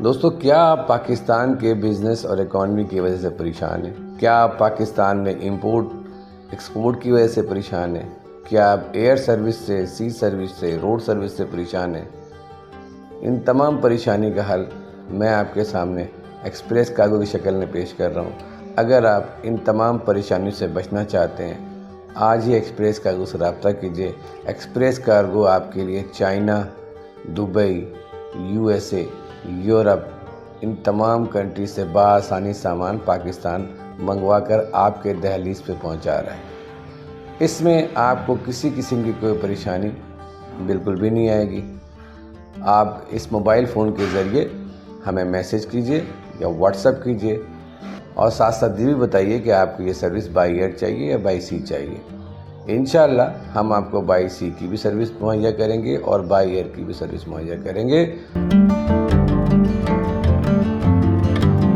دوستو، کیا آپ پاکستان کے بزنس اور اکانومی کی وجہ سے پریشان ہیں؟ کیا آپ پاکستان میں امپورٹ ایکسپورٹ کی وجہ سے پریشان ہیں؟ کیا آپ ایئر سروس سے، سی سروس سے، روڈ سروس سے پریشان ہیں؟ ان تمام پریشانی کا حل میں آپ کے سامنے ایکسپریس کارگو کی شکل میں پیش کر رہا ہوں۔ اگر آپ ان تمام پریشانیوں سے بچنا چاہتے ہیں، آج ہی ایکسپریس کارگو سے رابطہ کیجیے۔ ایکسپریس کارگو آپ کے لیے چائنا، دبئی، USA، یورپ، ان تمام کنٹری سے بآسانی سامان پاکستان منگوا کر آپ کے دہلیز پہ پہنچا رہا ہے۔ اس میں آپ کو کسی قسم کی کوئی پریشانی بالکل بھی نہیں آئے گی۔ آپ اس موبائل فون کے ذریعے ہمیں میسج کیجئے یا واٹس ایپ کیجئے، اور ساتھ ساتھ یہ بھی بتائیے کہ آپ کو یہ سروس بائی ایئر چاہیے یا بائی سی چاہیے۔ انشاءاللہ ہم آپ کو بائی سی کی بھی سروس مہیا کریں گے اور بائی ایئر کی بھی سروس مہیا کریں گے۔